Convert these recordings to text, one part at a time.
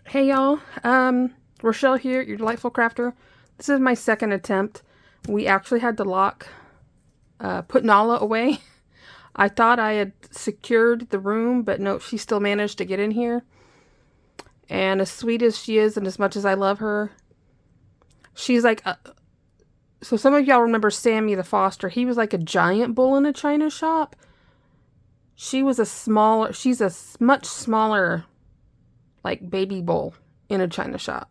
Hey y'all, Rochelle here, your delightful crafter. This is my second attempt. We actually had to put Nala away. I thought I had secured the room, but no, she still managed to get in here. And as sweet as she is, and as much as I love her, she's like, so some of y'all remember Sammy the Foster. He was like a giant bull in a china shop. She's a much smaller, like baby bull in a china shop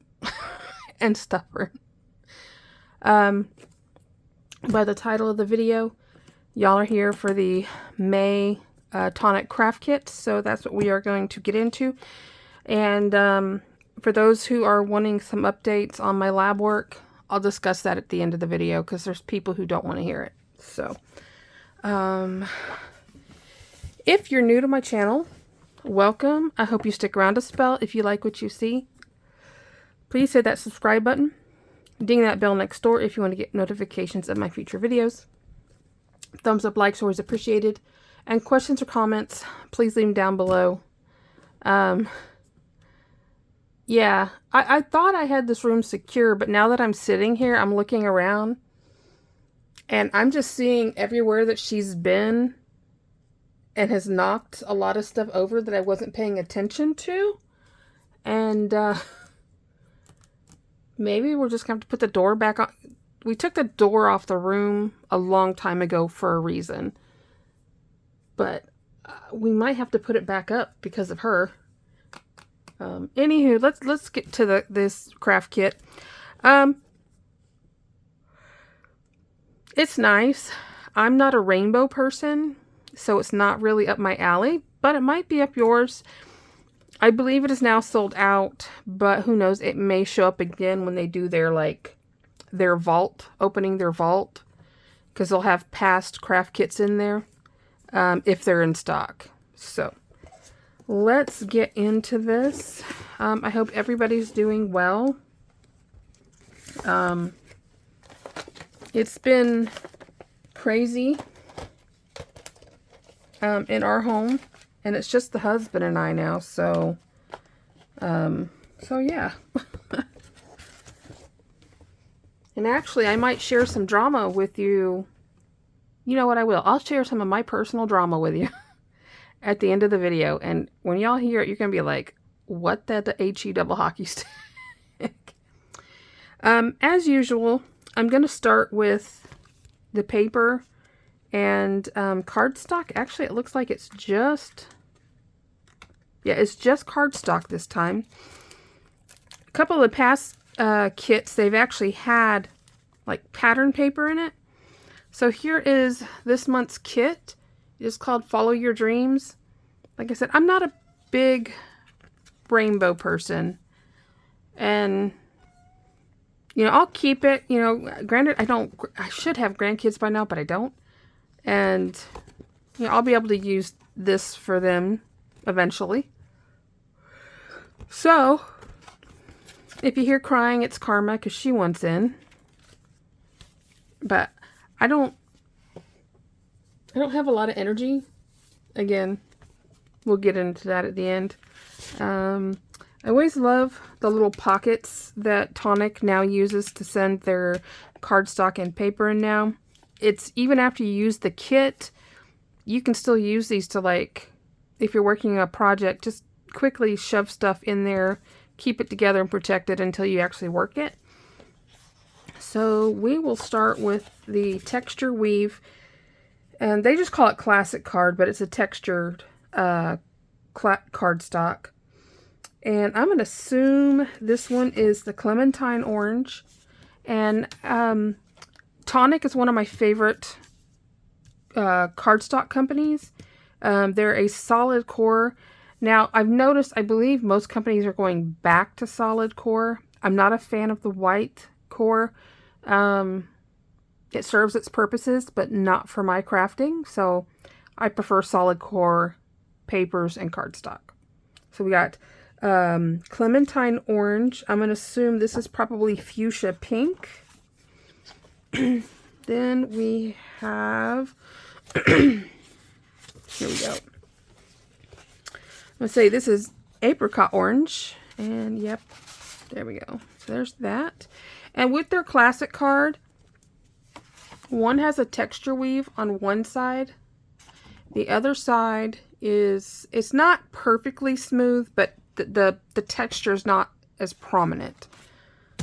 and stubborn. By the title of the video, y'all are here for the May Tonnic Craft Kit, so that's what we are going to get into. And for those who are wanting some updates on my lab work, I'll discuss that at the end of the video because there's people who don't want to hear it. So, if you're new to my channel, welcome. I hope you stick around a spell. If you like what you see, please hit that subscribe button. Ding that bell next door if you want to get notifications of my future videos. Thumbs up, likes, always appreciated. And questions or comments, please leave them down below. Yeah, I thought I had this room secure, but now that I'm sitting here, I'm looking around. And I'm just seeing everywhere that she's been and has knocked a lot of stuff over that I wasn't paying attention to. And maybe we're just going to have to put the door back on. We took the door off the room a long time ago for a reason. But we might have to put it back up because of her. Anywho, let's get to this craft kit. It's nice. I'm not a rainbow person, so it's not really up my alley, but it might be up yours. I believe it is now sold out, but who knows, it may show up again when they do their vault, opening their vault, because they'll have past craft kits in there, if they're in stock. So, let's get into this. I hope everybody's doing well. It's been crazy in our home, and it's just the husband and I now, so yeah. And actually, I might share some drama with you. You know what, I will. I'll share some of my personal drama with you at the end of the video, and when y'all hear it, you're going to be like, what the HE double hockey stick? As usual, I'm going to start with the paper and cardstock. Actually, it looks like it's just cardstock this time. A couple of the past kits, they've actually had like pattern paper in it. So here is this month's kit. It's called Follow Your Dreams. Like I said, I'm not a big rainbow person. And, you know, I'll keep it. You know, granted, I should have grandkids by now, but I don't. And, you know, I'll be able to use this for them eventually. So, if you hear crying, it's Karma, because she wants in. But I don't have a lot of energy. Again, we'll get into that at the end. I always love the little pockets that Tonic now uses to send their cardstock and paper in now. It's even after you use the kit, you can still use these to, like, if you're working on a project, just quickly shove stuff in there, keep it together and protect it until you actually work it. So we will start with the texture weave, and they just call it classic card, but it's a textured cardstock. And I'm going to assume this one is the Clementine Orange. And Tonic is one of my favorite cardstock companies. They're a solid core. Now, I've noticed, I believe most companies are going back to solid core. I'm not a fan of the white core. It serves its purposes, but not for my crafting. So I prefer solid core papers and cardstock. So we got Clementine Orange. I'm going to assume this is probably Fuchsia Pink. Then we have, here we go. Let's say this is Apricot Orange. And yep, there we go. So there's that. And with their classic card, one has a texture weave on one side. The other side is, it's not perfectly smooth, but the texture is not as prominent.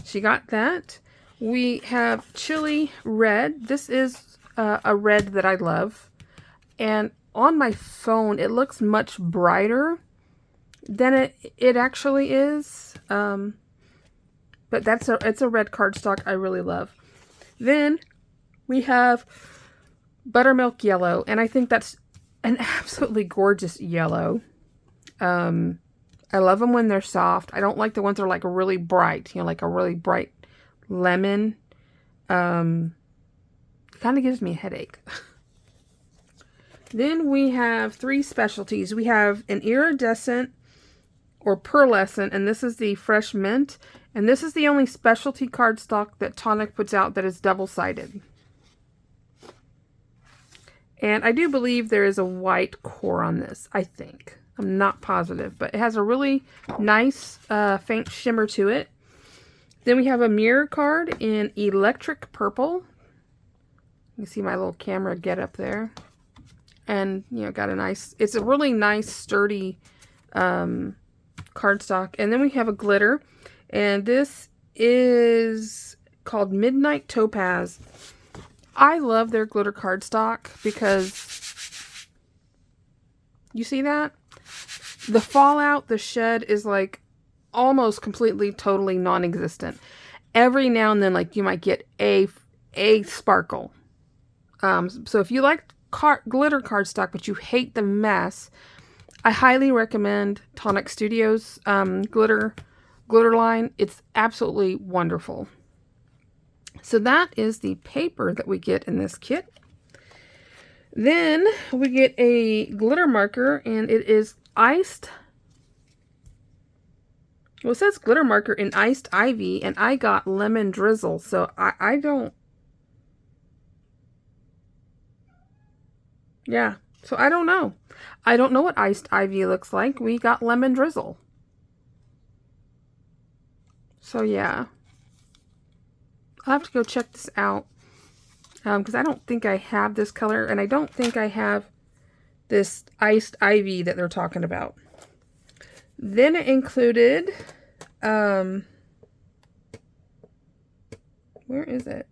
She got that. We have Chili Red. This is a red that I love. And on my phone, it looks much brighter than it actually is. But it's a red cardstock I really love. Then we have Buttermilk Yellow, and I think that's an absolutely gorgeous yellow. I love them when they're soft. I don't like the ones that are like really bright, you know, like a really bright lemon. It kind of gives me a headache. Then we have 3 specialties. We have an iridescent or pearlescent, and this is the Fresh Mint. And this is the only specialty cardstock that Tonic puts out that is double-sided. And I do believe there is a white core on this, I think. I'm not positive, but it has a really nice faint shimmer to it. Then we have a mirror card in Electric Purple. You can see my little camera get up there. And, you know, got a nice, it's a really nice, sturdy cardstock. And then we have a glitter. And this is called Midnight Topaz. I love their glitter cardstock because, you see that? The fallout, the shed is like almost completely, totally non-existent. Every now and then, like, you might get a sparkle. So if you like glitter cardstock, but you hate the mess, I highly recommend Tonic Studios glitter line. It's absolutely wonderful. So that is the paper that we get in this kit. Then we get a glitter marker, and it is iced. Well, it says glitter marker in Iced Ivy, and I got Lemon Drizzle, so I don't. Yeah, so I don't know. I don't know what Iced Ivy looks like. We got Lemon Drizzle. So yeah. I'll have to go check this out. Because I don't think I have this color, and I don't think I have this Iced Ivy that they're talking about. Then it included, where is it?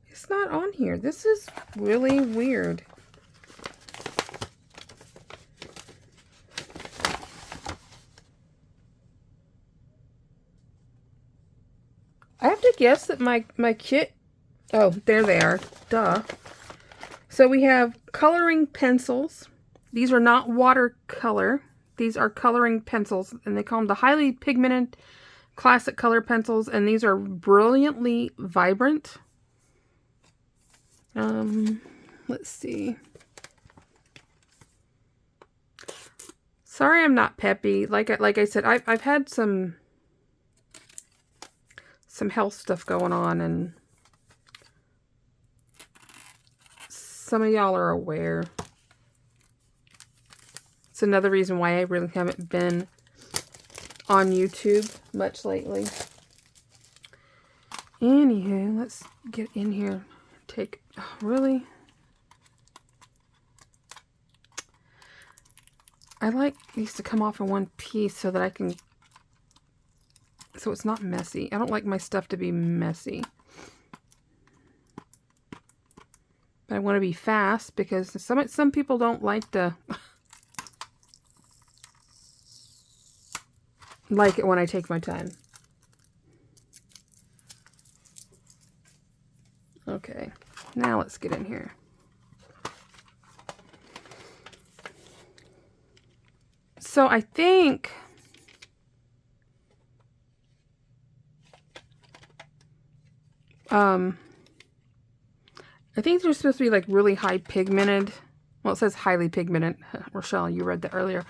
It's not on here. This is really weird. I have to guess that my kit, oh, there they are, duh. So we have coloring pencils. These are not watercolor. These are coloring pencils, and they call them the highly pigmented classic color pencils, and these are brilliantly vibrant. Let's see. Sorry I'm not peppy. Like I said, I've had some health stuff going on, and some of y'all are aware. It's another reason why I really haven't been on YouTube much lately. Anywho, let's get in here. Take, oh, really? I like these to come off in one piece so that I can, so it's not messy. I don't like my stuff to be messy. But I want to be fast because some people don't like to like it when I take my time. Okay, now let's get in here. So I think they're supposed to be like really high pigmented. Well, it says highly pigmented. Rochelle, you read that earlier.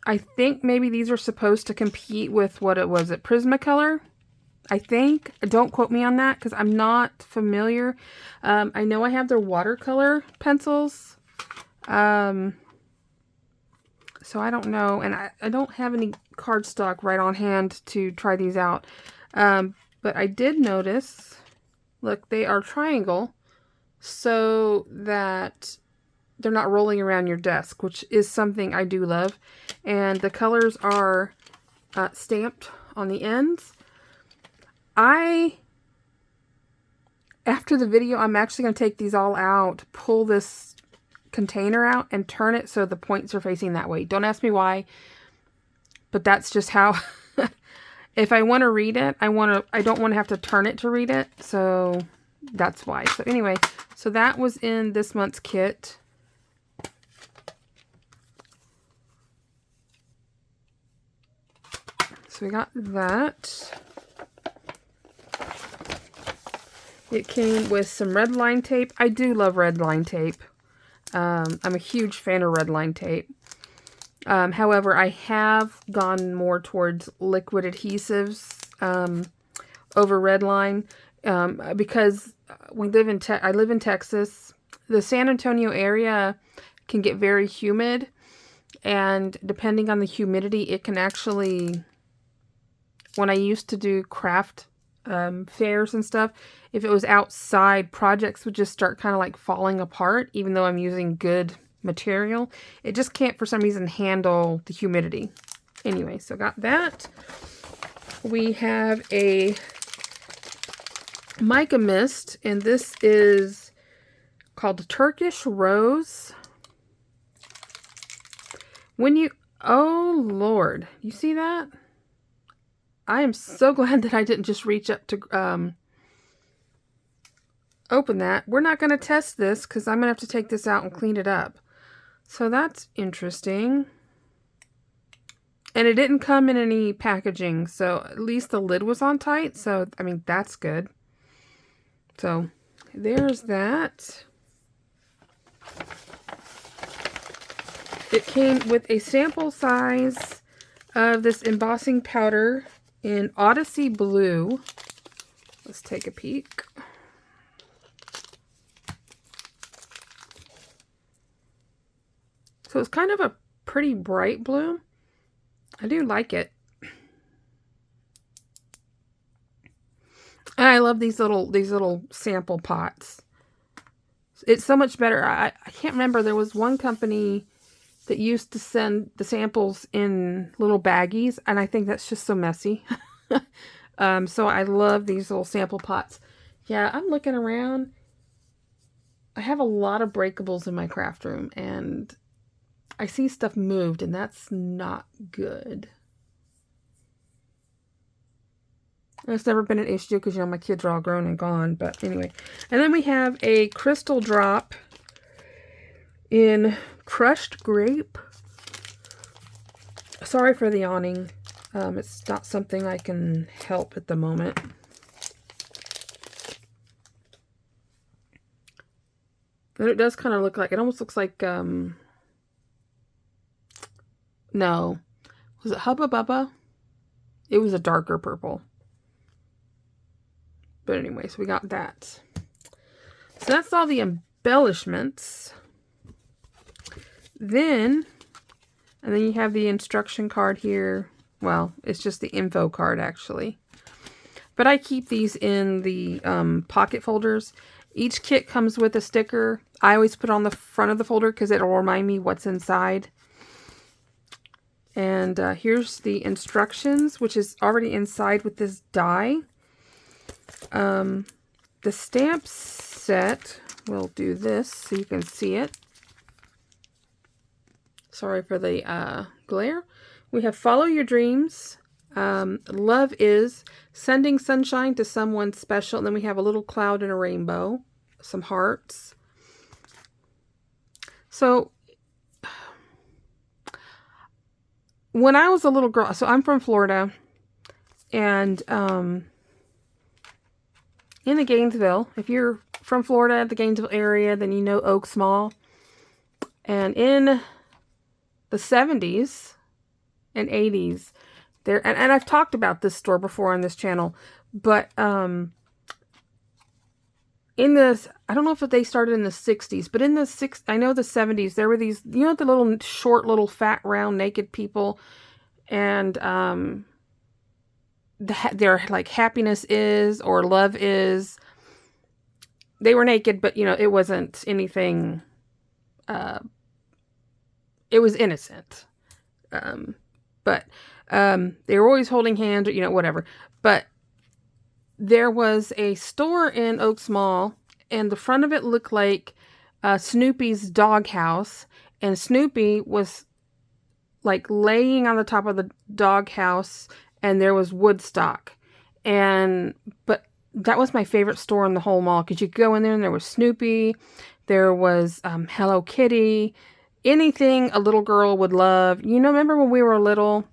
I think maybe these are supposed to compete with what it was at Prismacolor. I think. Don't quote me on that because I'm not familiar. I know I have their watercolor pencils. So I don't know. And I don't have any cardstock right on hand to try these out. But I did notice, look, they are triangle so that they're not rolling around your desk, which is something I do love. And the colors are stamped on the ends. After the video, I'm actually going to take these all out, pull this container out, and turn it so the points are facing that way. Don't ask me why, but that's just how... If I want to read it, I don't want to have to turn it to read it, so that's why. So anyway, so that was in this month's kit. So we got that. It came with some red line tape. I do love red line tape. I'm a huge fan of red line tape. However, I have gone more towards liquid adhesives over red line because I live in Texas. The San Antonio area can get very humid, and depending on the humidity, it can actually, when I used to do craft fairs and stuff, if it was outside, projects would just start kind of like falling apart, even though I'm using good material. It just can't for some reason handle the humidity. Anyway, so got that. We have a mica mist, and this is called Turkish Rose. Oh Lord, you see that? I am so glad that I didn't just reach up to open that. We're not going to test this because I'm going to have to take this out and clean it up. So that's interesting. And it didn't come in any packaging, so at least the lid was on tight. So, I mean, that's good. So, there's that. It came with a sample size of this embossing powder in Odyssey Blue. Let's take a peek. So it's kind of a pretty bright blue. I do like it. And I love these little sample pots. It's so much better. I can't remember. There was one company that used to send the samples in little baggies, and I think that's just so messy. So I love these little sample pots. Yeah, I'm looking around. I have a lot of breakables in my craft room, and I see stuff moved, and that's not good. It's never been an issue because, you know, my kids are all grown and gone. But anyway. And then we have a crystal drop in crushed grape. Sorry for the awning. It's not something I can help at the moment. But it does kind of look like, it almost looks like, no. Was it Hubba Bubba? It was a darker purple. But anyway, so we got that. So that's all the embellishments. And then you have the instruction card here. Well, it's just the info card, actually. But I keep these in the pocket folders. Each kit comes with a sticker. I always put on the front of the folder because it'll remind me what's inside. And here's the instructions, which is already inside with this die. The stamp set, we'll do this so you can see it. Sorry for the glare. We have Follow Your Dreams. Love is Sending Sunshine to Someone Special. And then we have a little cloud and a rainbow. Some hearts. So, when I was a little girl, so I'm from Florida. And in the Gainesville, if you're from Florida, the Gainesville area, then you know Oaks Mall. And in the 70s and 80s, and I've talked about this store before on this channel, But in this, I don't know if they started in the 60s, but in the I know the 70s, there were these, you know, the little short, little fat, round, naked people, and their like happiness is or love is. They were naked, but you know, it wasn't anything. It was innocent, but they were always holding hands, or, you know, whatever. But there was a store in Oaks Mall, and the front of it looked like Snoopy's doghouse, and Snoopy was like laying on the top of the doghouse, and there was Woodstock. But that was my favorite store in the whole mall, because you could go in there and there was Snoopy, there was Hello Kitty, anything a little girl would love. You know, remember when we were little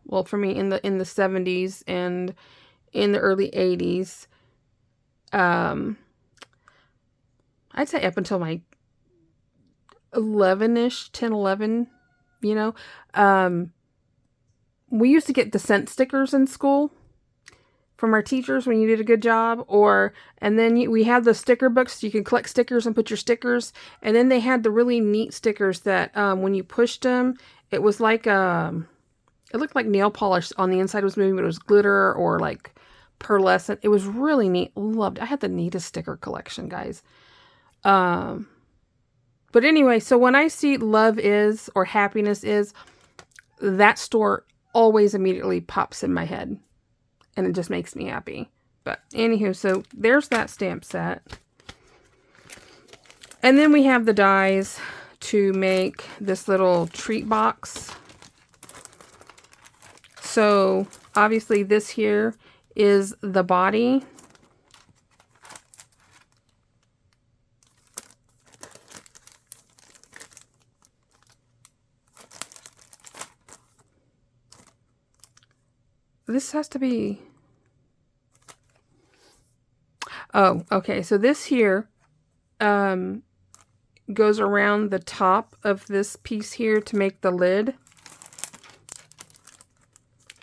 well, for me, in the 70s and in the early 80s, I'd say up until my 11-ish, 10, 11, you know, we used to get the scent stickers in school from our teachers when you did a good job, and then we had the sticker books, so you could collect stickers and put your stickers, and then they had the really neat stickers that when you pushed them, it was like it looked like nail polish on the inside was moving, but it was glitter or like pearlescent. It was really neat. Loved it. I had the neatest sticker collection, guys. But anyway, so when I see love is or happiness is, that store always immediately pops in my head. And it just makes me happy. But anywho, so there's that stamp set. And then we have the dies to make this little treat box. So obviously this here is the body. This has to be... Oh, okay. So this here goes around the top of this piece here to make the lid.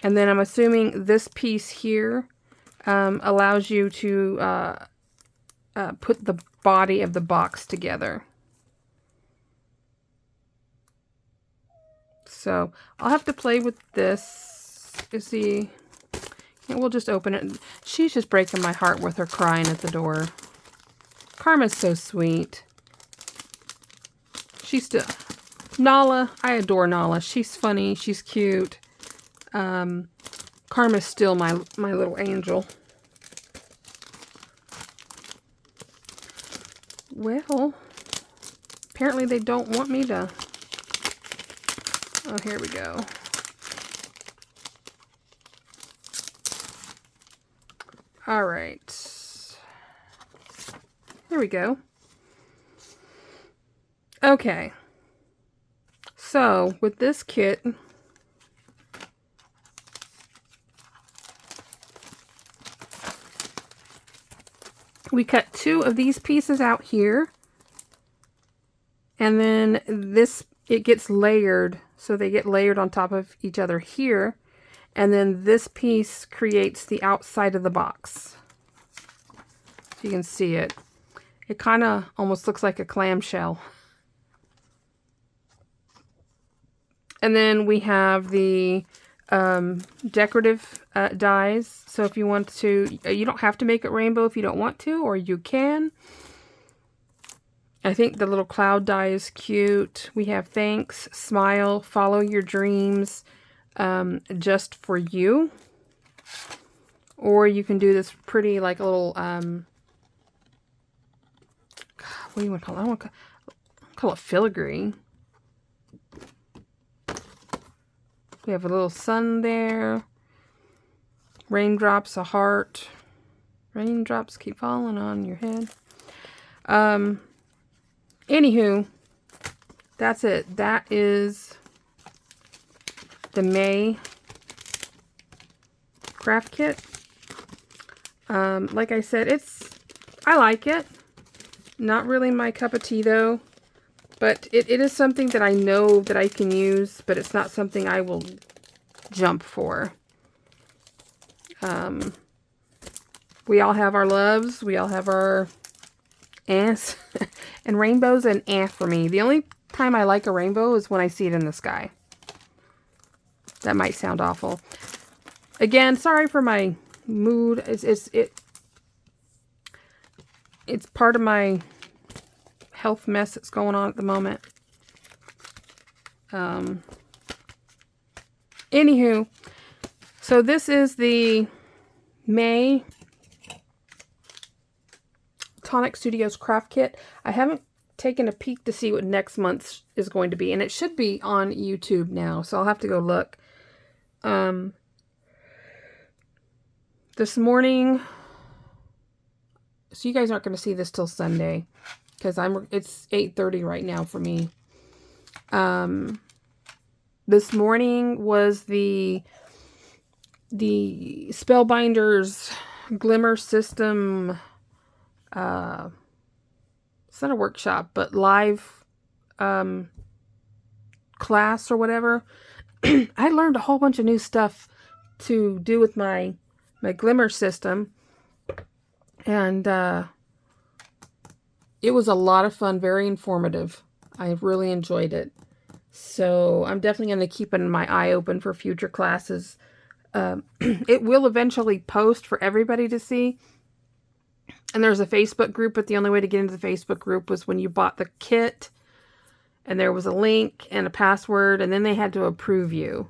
And then I'm assuming this piece here allows you to put the body of the box together. So I'll have to play with this to see. And we'll just open it. She's just breaking my heart with her crying at the door. Karma's so sweet. She's still... Nala, I adore Nala. She's funny. She's cute. Karma's still my little angel. Well, apparently they don't want me to... Oh, here we go. All right. Here we go. Okay. So, with this kit, we cut 2 of these pieces out here. And then this, it gets layered. So they get layered on top of each other here. And then this piece creates the outside of the box. So you can see it. It kind of almost looks like a clamshell. And then we have the decorative dies. So if you want to, you don't have to make it rainbow if you don't want to, or you can. I think the little cloud die is cute. We have thanks, smile, follow your dreams, just for you. Or you can do this pretty like a little, what do you want to call it? I want to call it filigree. We have a little sun there. Raindrops, a heart. Raindrops keep falling on your head. Anywho, that's it. That is the May craft kit. Like I said, I like it. Not really my cup of tea though. But it is something that I know that I can use, but it's not something I will jump for. We all have our loves. We all have our ants. And rainbows an for me. The only time I like a rainbow is when I see it in the sky. That might sound awful. Again, sorry for my mood. It's part of my health mess that's going on at the moment. Anywho, so this is the May Tonnic Studios Craft Kit. I haven't taken a peek to see what next month's is going to be, and it should be on YouTube now, so I'll have to go look. This morning, so you guys aren't going to see this till Sunday, because it's 8:30 right now for me. This morning was the Spellbinders Glimmer System, it's not a workshop, but live class or whatever. I learned a whole bunch of new stuff to do with my Glimmer system, and it was a lot of fun, very informative. I really enjoyed it. So I'm definitely going to keep my eye open for future classes. It will eventually post for everybody to see. And there's a Facebook group, but the only way to get into the Facebook group was when you bought the kit. And there was a link and a password, and then they had to approve you.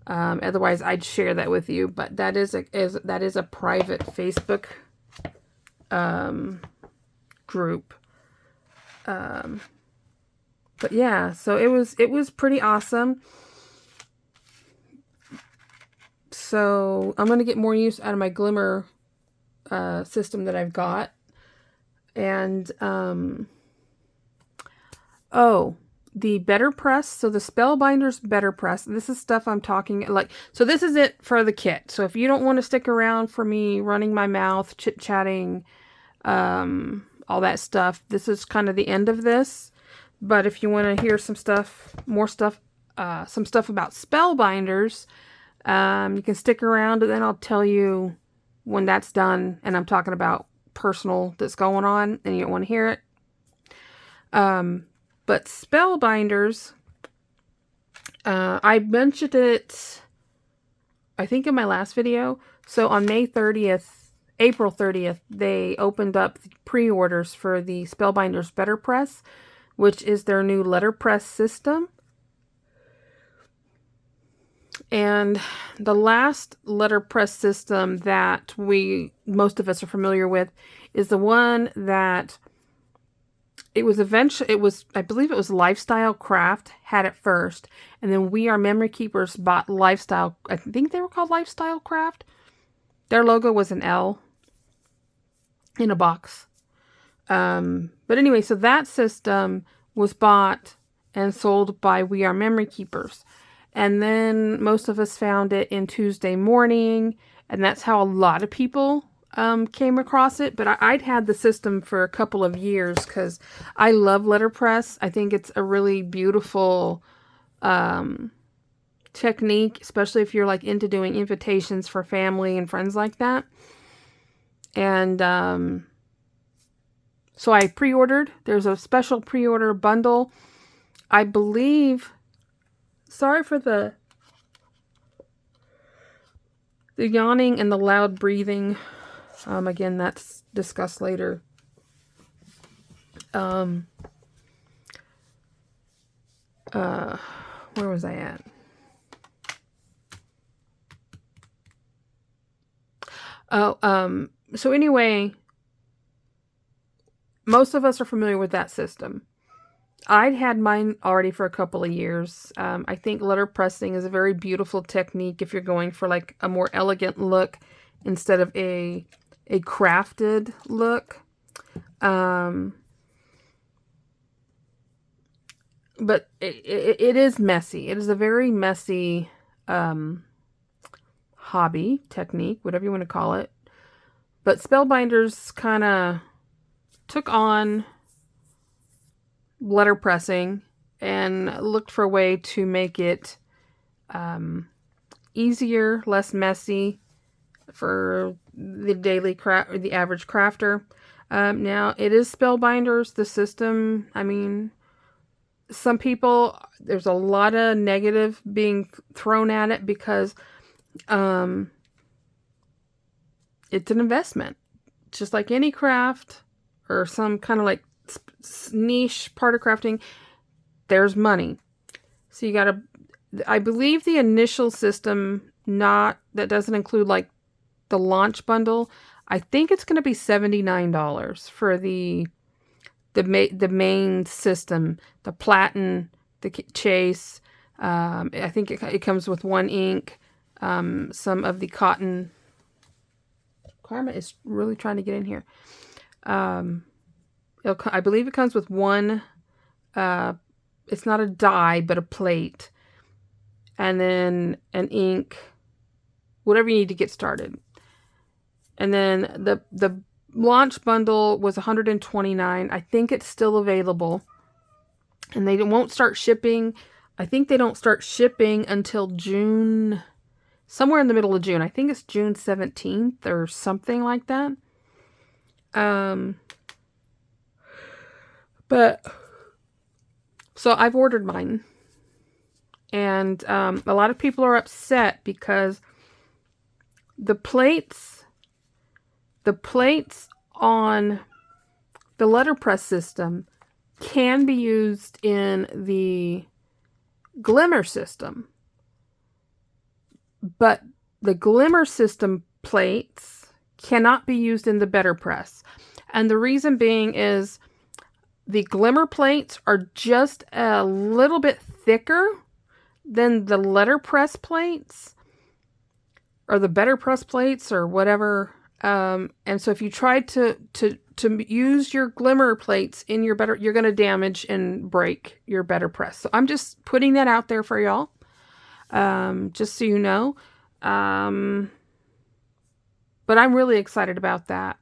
Otherwise, I'd share that with you. But that is a private Facebook group. But yeah, so it was pretty awesome. So I'm going to get more use out of my Glimmer system that I've got. And, oh, the Better Press. So the Spellbinders Better Press. This is stuff I'm talking, like, so this is it for the kit. So if you don't want to stick around for me running my mouth, chit-chatting, all that stuff, this is kind of the end of this. But if you want to hear some stuff, more stuff, some stuff about Spellbinders, you can stick around, and then I'll tell you when that's done, and I'm talking about personal that's going on, and you don't want to hear it. But Spellbinders, I mentioned it, I think in my last video. So on April 30th, they opened up the pre-orders for the Spellbinders Better Press, which is their new letterpress system. And the last letterpress system that most of us are familiar with is the one that I believe it was Lifestyle Craft had it first, and then We Are Memory Keepers bought Lifestyle, I think they were called Lifestyle Craft. Their logo was an L in a box. But anyway, so that system was bought and sold by We Are Memory Keepers. And then most of us found it in Tuesday Morning, and that's how a lot of people came across it. But I'd had the system for a couple of years because I love letterpress. I think it's a really beautiful technique, especially if you're like into doing invitations for family and friends like that. And so I pre-ordered. There's a special pre-order bundle. I believe, sorry for the yawning and the loud breathing. Again, that's discussed later. Where was I at? So anyway, most of us are familiar with that system. I'd had mine already for a couple of years. I think letterpressing is a very beautiful technique if you're going for like a more elegant look instead of a crafted look. But it is messy. It is a very messy hobby, technique, whatever you want to call it. But Spellbinders kind of took on letterpressing and looked for a way to make it easier, less messy, for the daily craft, or the average crafter. Now, it is Spellbinders, the system. I mean, some people, there's a lot of negative being thrown at it because it's an investment. Just like any craft or some kind of like niche part of crafting, there's money. So you gotta, I believe the initial system, that doesn't include like the launch bundle, I think it's going to be $79 for the main system, the Platin, the Chase. I think it comes with one ink, some of the cotton. Karma is really trying to get in here. I believe it comes with one. It's not a die, but a plate, and then an ink, whatever you need to get started. And then the launch bundle was $129. I think it's still available. And they won't start shipping. I think they don't start shipping until June, somewhere in the middle of June. I think it's June 17th or something like that. But so I've ordered mine. And a lot of people are upset because the plates on the letterpress system can be used in the Glimmer system. But the Glimmer system plates cannot be used in the Better Press. And the reason being is the Glimmer plates are just a little bit thicker than the letterpress plates, or the Better Press plates, or whatever. And so if you try to use your Glimmer plates in your Better, you're going to damage and break your Better Press. So I'm just putting that out there for y'all, just so you know. But I'm really excited about that.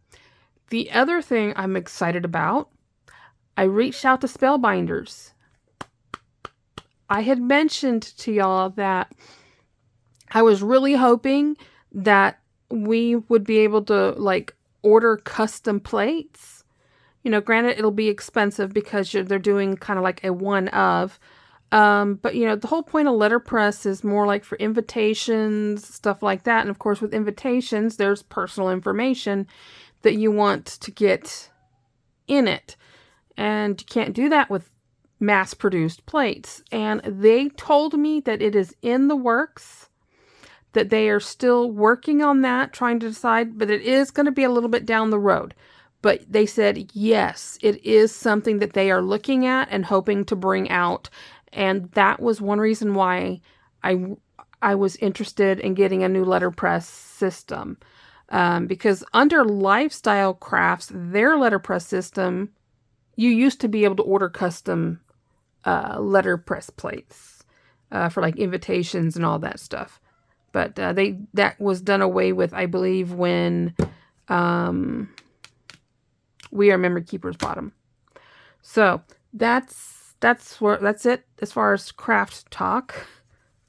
The other thing I'm excited about, I reached out to Spellbinders. I had mentioned to y'all that I was really hoping that we would be able to like order custom plates. You know, granted, it'll be expensive because they're doing kind of like a one of. But, you know, the whole point of letterpress is more like for invitations, stuff like that. And, of course, with invitations, there's personal information that you want to get in it. And you can't do that with mass-produced plates. And they told me that it is in the works, that they are still working on that, trying to decide, but it is going to be a little bit down the road. But they said, yes, it is something that they are looking at and hoping to bring out. And that was one reason why I was interested in getting a new letterpress system. Because under Lifestyle Crafts, their letterpress system, you used to be able to order custom letterpress plates for like invitations and all that stuff. But that was done away with, I believe, when We Are Memory Keepers bought them. So that's it as far as craft talk.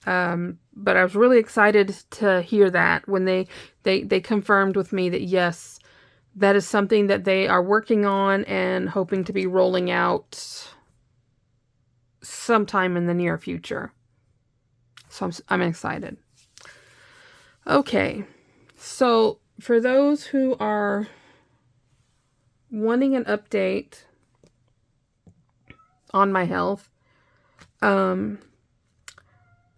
But I was really excited to hear that when they confirmed with me that yes, that is something that they are working on and hoping to be rolling out sometime in the near future. So I'm excited. Okay, so for those who are wanting an update on my health, the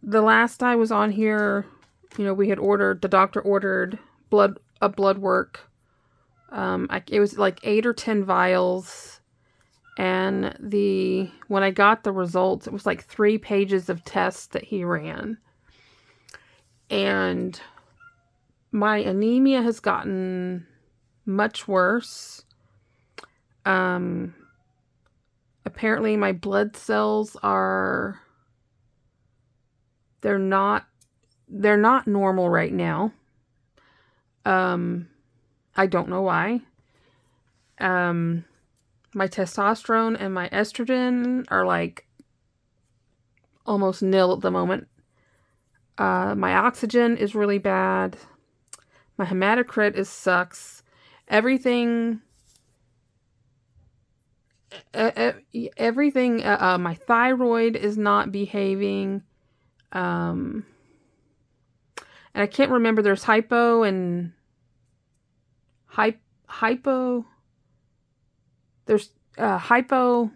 last I was on here, you know, the doctor ordered blood work. It was like 8 or 10 vials, and when I got the results, it was like 3 pages of tests that he ran. And my anemia has gotten much worse. Apparently my blood cells they're not normal right now. I don't know why. My testosterone and my estrogen are like almost nil at the moment. My oxygen is really bad. My hematocrit sucks. Everything, my thyroid is not behaving. And I can't remember, there's hypo and hypo. There's a hypoactive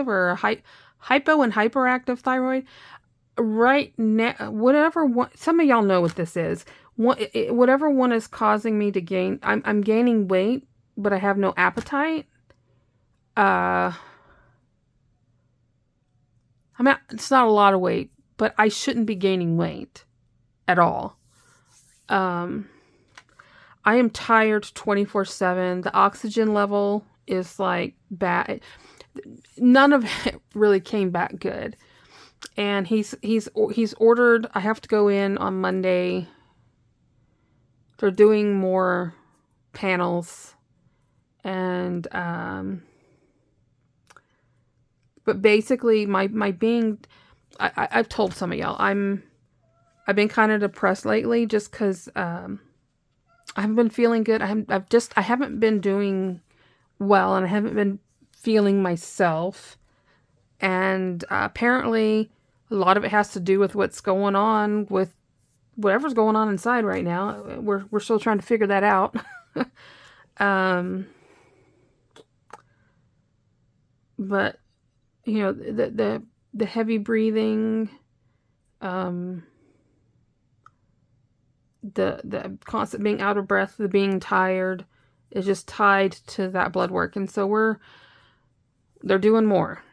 or a hypo and hyperactive thyroid. Right now, whatever one, some of y'all know what this is. Whatever one is causing me to gain, I'm gaining weight, but I have no appetite. I mean, it's not a lot of weight, but I shouldn't be gaining weight at all. I am tired 24/7. The oxygen level is like bad. None of it really came back good. And he's ordered, I have to go in on Monday. They're doing more panels. And but basically my being, I've told some of y'all, I've been kind of depressed lately just because I haven't been feeling good. I haven't been doing well, and I haven't been feeling myself. And apparently a lot of it has to do with what's going on with whatever's going on inside right now. We're still trying to figure that out. But you know, the heavy breathing, the constant being out of breath, the being tired is just tied to that blood work. And so they're doing more.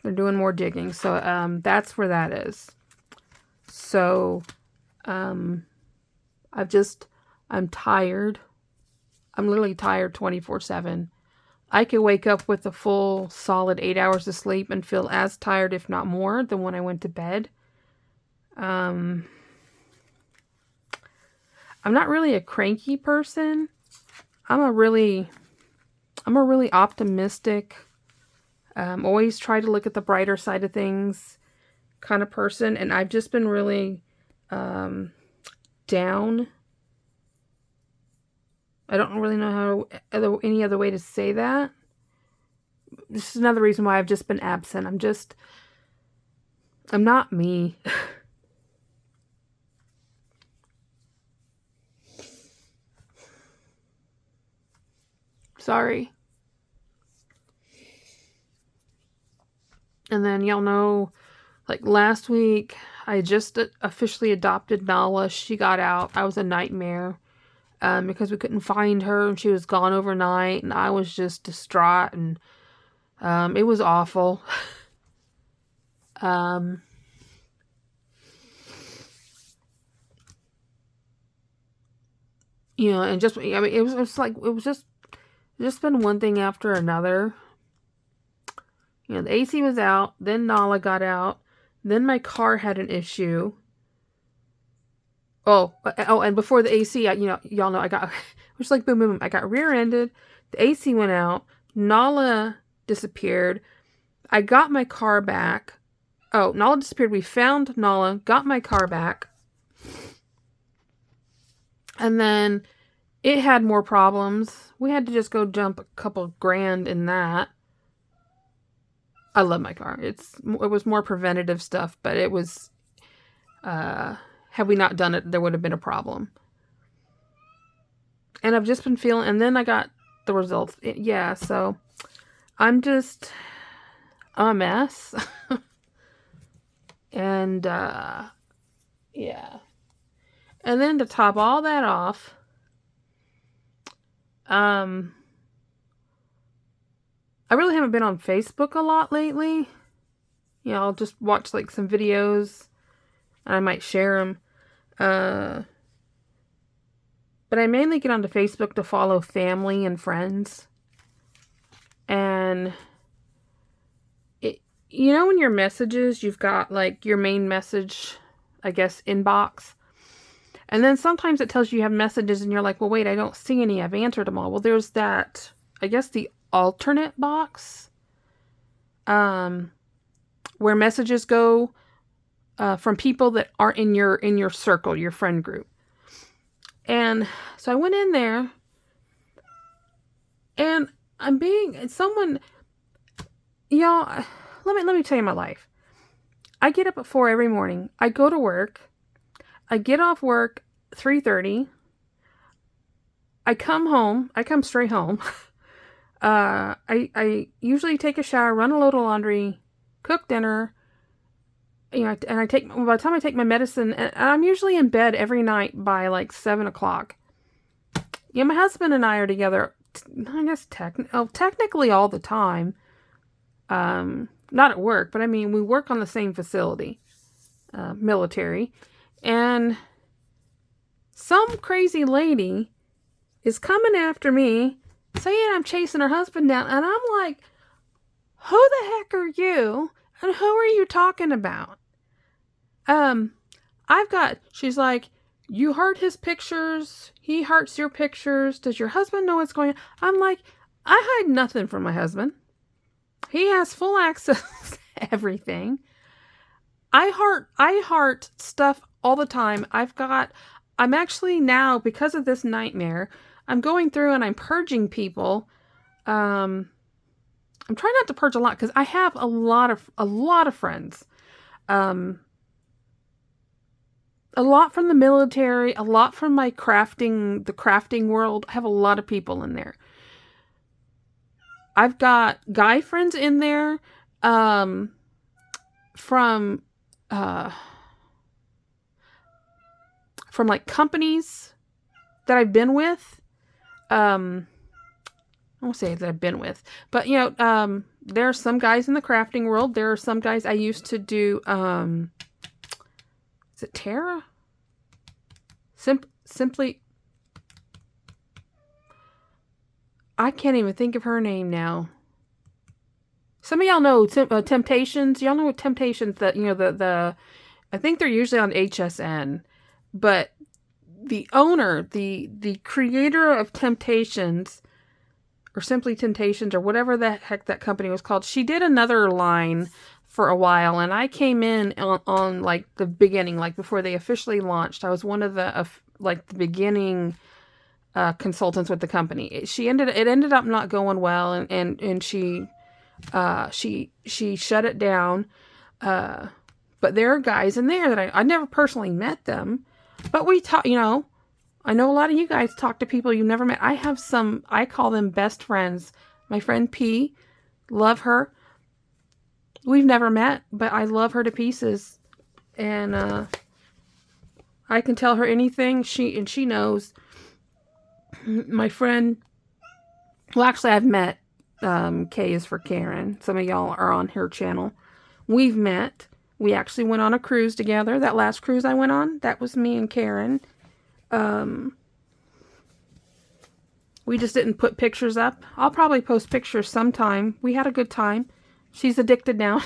They're doing more digging. So that's where that is. So I'm tired. I'm literally tired 24/7. I could wake up with a full solid 8 hours of sleep and feel as tired, if not more, than when I went to bed. I'm not really a cranky person. I'm a really optimistic, always try to look at the brighter side of things kind of person. And I've just been really down. I don't really know any other way to say that. This is another reason why I've just been absent. I'm not me. Sorry. And then y'all know, like last week, I just officially adopted Nala. She got out. I was a nightmare because we couldn't find her, and she was gone overnight, and I was just distraught, and it was awful. You know, and just, I mean, it was just been one thing after another. You know, the AC was out, then Nala got out, then my car had an issue. Oh, and before the AC, y'all know I got, which like boom, boom, boom, I got rear-ended, the AC went out, Nala disappeared, I got my car back. Oh, Nala disappeared, we found Nala, got my car back. And then it had more problems. We had to just go jump a couple grand in that. I love my car. It was more preventative stuff, but it was, had we not done it, there would have been a problem. And I've just been feeling, and then I got the results. Yeah, so I'm a mess. And, yeah. And then to top all that off, I really haven't been on Facebook a lot lately. You know, I'll just watch like some videos and I might share them. But I mainly get onto Facebook to follow family and friends. And you know, in your messages, you've got like your main message, I guess, inbox. And then sometimes it tells you have messages and you're like, well, wait, I don't see any. I've answered them all. Well, there's that, I guess, the alternate box, where messages go from people that aren't in your circle, your friend group. And so I went in there, and someone, y'all, let me tell you my life. I get up at 4 every morning. I go to work. I get off work 3:30. I come home. I come straight home. I usually take a shower, run a load of laundry, cook dinner, and by the time I take my medicine, and I'm usually in bed every night by like 7 o'clock. My husband and I are together, I guess technically all the time. Not at work, but I mean, we work on the same facility, military, and some crazy lady is coming after me, saying I'm chasing her husband down, and I'm like, who the heck are you? And who are you talking about? She's like, you heart his pictures, he hearts your pictures, does your husband know what's going on? I'm like, I hide nothing from my husband. He has full access to everything. I heart stuff all the time. I'm actually now, because of this nightmare, I'm going through and I'm purging people. I'm trying not to purge a lot because I have a lot of friends. A lot from the military, a lot from the crafting world. I have a lot of people in there. I've got guy friends in there, from like companies that I've been with. I won't say that I've been with, but there are some guys in the crafting world. There are some guys I used to do, is it Tara? Simply, I can't even think of her name now. Some of y'all know Temptations. Y'all know what Temptations, that, I think they're usually on HSN, but the owner, the creator of Temptations, or Simply Temptations, or whatever the heck that company was called, she did another line for a while, and I came in on like the beginning, like before they officially launched. I was one of the the beginning consultants with the company. It ended up not going well, and she shut it down. But there are guys in there that I never personally met them, but we talk. I know a lot of you guys talk to people you've never met. I have some, I call them best friends. My friend P, love her. We've never met, but I love her to pieces. And I can tell her anything, she knows. My friend, well, actually I've met, K is for Karen. Some of y'all are on her channel. We've met. We actually went on a cruise together. That last cruise I went on, that was me and Karen. We just didn't put pictures up. I'll probably post pictures sometime. We had a good time. She's addicted now.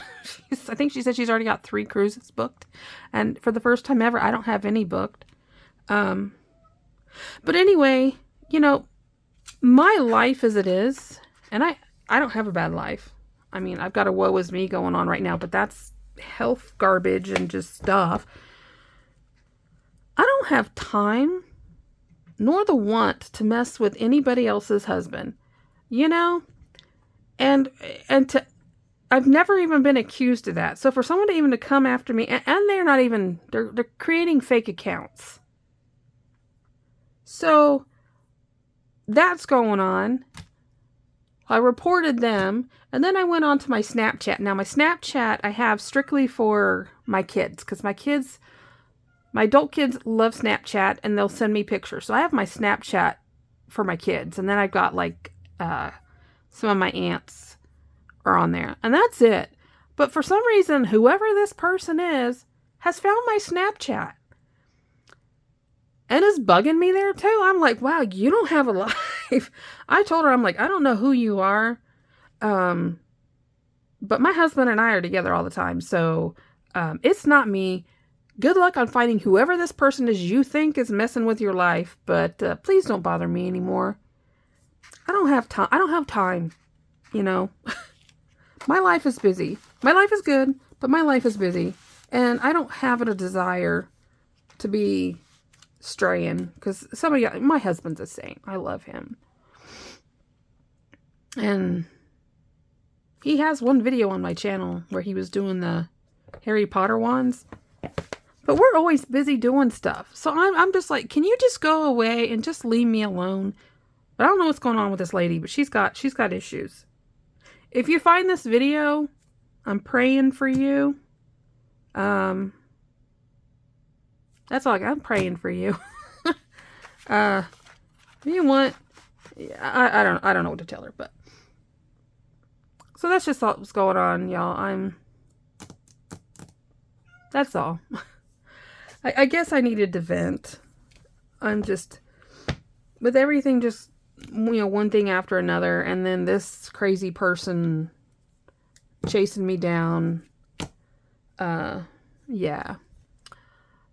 I think she said she's already got 3 cruises booked. And for the first time ever, I don't have any booked. But anyway, my life as it is, and I don't have a bad life. I mean, I've got a woe is me going on right now, but that's health garbage and just stuff. I don't have time nor the want to mess with anybody else's husband, and I've never even been accused of that. So for someone to come after me, and they're creating fake accounts. So that's going on. I reported them, and then I went on to my Snapchat. Now my Snapchat I have strictly for my kids, because my adult kids love Snapchat, and they'll send me pictures. So I have my Snapchat for my kids, and then I've got some of my aunts are on there, and that's it. But for some reason, whoever this person is has found my Snapchat and is bugging me there too. I'm like, wow, you don't have a life. I told her, I'm like, I don't know who you are, but my husband and I are together all the time, so it's not me. Good luck on finding whoever this person is you think is messing with your life, but please don't bother me anymore. I don't have time. My life is busy. My life is good, but my life is busy. And I don't have a desire to be straying. Because some of y'all, my husband's a saint. I love him. And he has one video on my channel where he was doing the Harry Potter wands. But we're always busy doing stuff. So I'm just like, can you just go away and just leave me alone? But I don't know what's going on with this lady, but she's got issues. If you find this video, I'm praying for you. That's all I'm praying for you. If you want, I don't know what to tell her, but so that's just what's going on, y'all. That's all. I guess I needed to vent. I'm just, with everything just, one thing after another, and then this crazy person chasing me down. Yeah.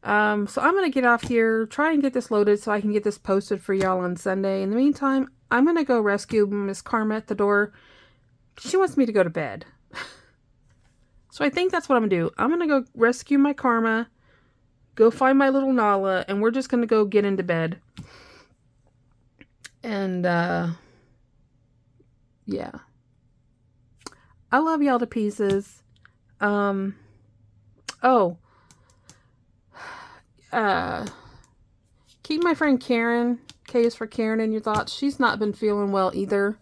So I'm going to get off here, try and get this loaded so I can get this posted for y'all on Sunday. In the meantime, I'm going to go rescue Miss Karma at the door. She wants me to go to bed. So I think that's what I'm going to do. I'm going to go rescue my Karma, go find my little Nala, and we're just going to go get into bed. And, yeah. I love y'all to pieces. Keep my friend Karen, K is for Karen, in your thoughts. She's not been feeling well either.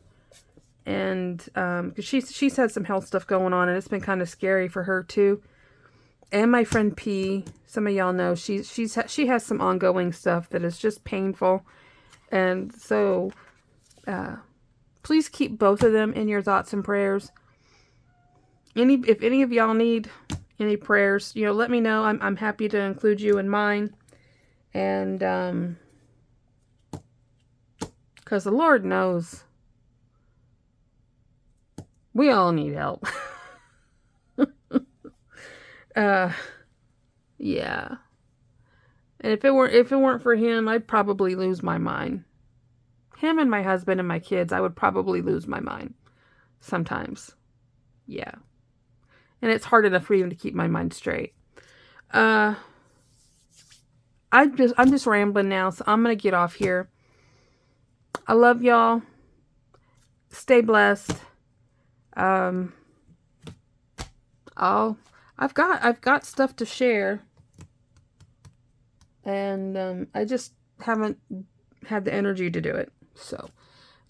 And, cause she's had some health stuff going on, and it's been kind of scary for her too. And my friend P, some of y'all know, she has some ongoing stuff that is just painful. And so, please keep both of them in your thoughts and prayers. If any of y'all need any prayers, let me know. I'm happy to include you in mine. And, because the Lord knows we all need help. Yeah. And if it weren't for him, I'd probably lose my mind. Him and my husband and my kids, I would probably lose my mind. Sometimes. Yeah. And it's hard enough for even to keep my mind straight. I'm just rambling now, so I'm gonna get off here. I love y'all. Stay blessed. I've got stuff to share. And I just haven't had the energy to do it. So,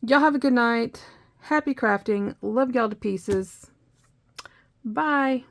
y'all have a good night. Happy crafting. Love y'all to pieces. Bye.